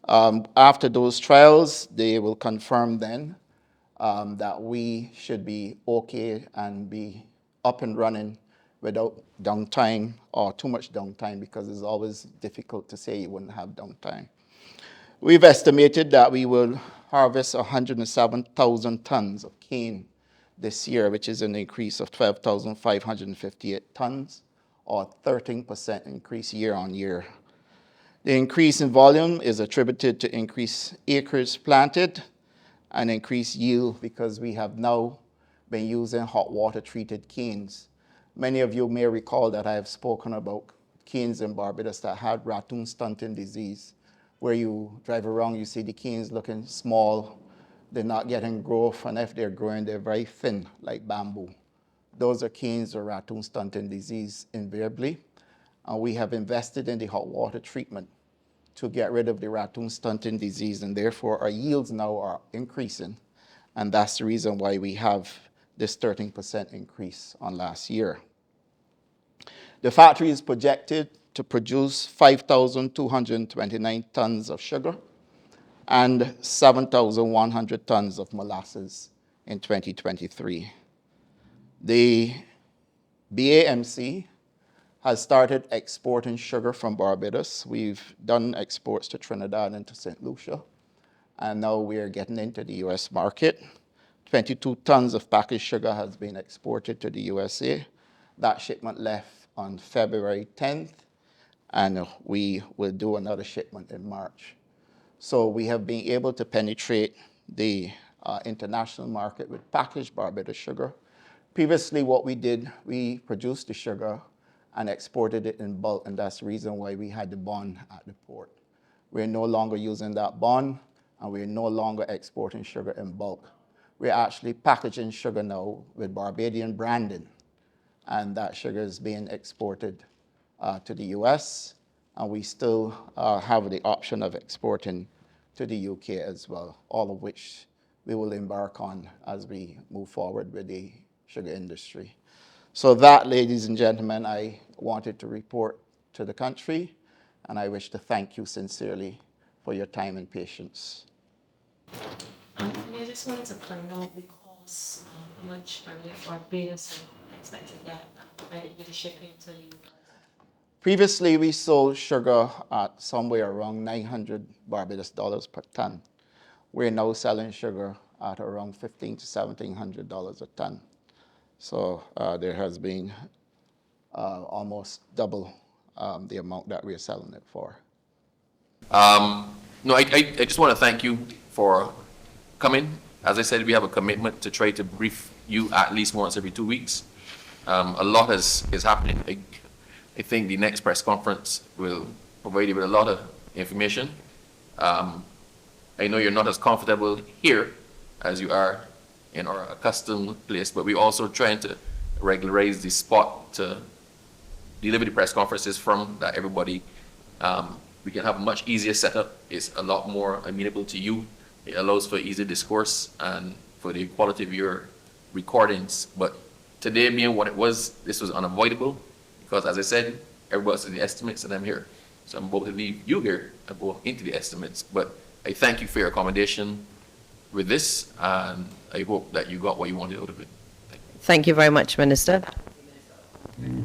After those trials, they will confirm then that we should be okay and be up and running without downtime or too much downtime, because it's always difficult to say you wouldn't have downtime. We've estimated that we will harvest 107,000 tons of cane this year, which is an increase of 12,558 tons, or 13% increase year on year. The increase in volume is attributed to increased acres planted and increased yield, because we have now been using hot water treated canes. Many of you may recall that I have spoken about canes in Barbados that had ratoon stunting disease, where you drive around, you see the canes looking small, they're not getting growth, and if they're growing, they're very thin, like bamboo. Those are canes or ratoon stunting disease invariably. And we have invested in the hot water treatment to get rid of the ratoon stunting disease, and therefore our yields now are increasing. And that's the reason why we have this 13% increase on last year. The factory is projected to produce 5,229 tons of sugar and 7,100 tons of molasses in 2023. The BAMC has started exporting sugar from Barbados. We've done exports to Trinidad and to St. Lucia, and now we're getting into the US market. 22 tons of packaged sugar has been exported to the USA. That shipment left on February 10th, and we will do another shipment in March. So we have been able to penetrate the international market with packaged Barbados sugar. Previously, what we did, we produced the sugar and exported it in bulk, and that's the reason why we had the bond at the port. We're no longer using that bond, and we're no longer exporting sugar in bulk. We're actually packaging sugar now with Barbadian branding, and that sugar is being exported to the US, and we still have the option of exporting to the UK as well, all of which we will embark on as we move forward with the sugar industry. So that, ladies and gentlemen, I wanted to report to the country, and I wish to thank you sincerely for your time and patience. I just wanted to find out because how much Barbados expect to get with the shipping to the US. Previously, we sold sugar at somewhere around $900 Barbados dollars per ton. We're now selling sugar at around $1,500 to $1,700 a ton. So there has been almost double the amount that we're selling it for. No, I just want to thank you for coming. As I said, we have a commitment to try to brief you at least once every 2 weeks. A lot is happening. I think the next press conference will provide you with a lot of information. I know you're not as comfortable here as you are in our accustomed place, but we're also trying to regularize the spot to deliver the press conferences from that everybody. We can have a much easier setup. It's a lot more amenable to you. It allows for easy discourse and for the quality of your recordings. But today being what it was, this was unavoidable because, as I said, everybody's in the estimates and I'm here. So I'm about to leave you here and go into the estimates. But I thank you for your accommodation with this, and I hope that you got what you wanted out of it. Thank you very much, Minister.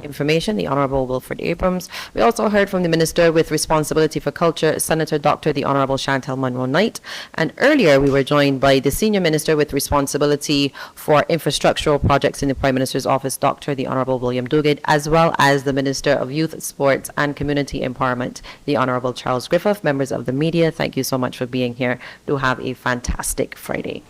Information, the Honourable Wilfred Abrams. We also heard from the Minister with Responsibility for Culture, Senator Dr. the Honourable Shantal Munro-Knight. And earlier we were joined by the Senior Minister with Responsibility for Infrastructural Projects in the Prime Minister's Office, Dr. the Honourable William Duguid, as well as the Minister of Youth, Sports and Community Empowerment, the Honourable Charles Griffith. Members of the media, thank you so much for being here. Do have a fantastic Friday.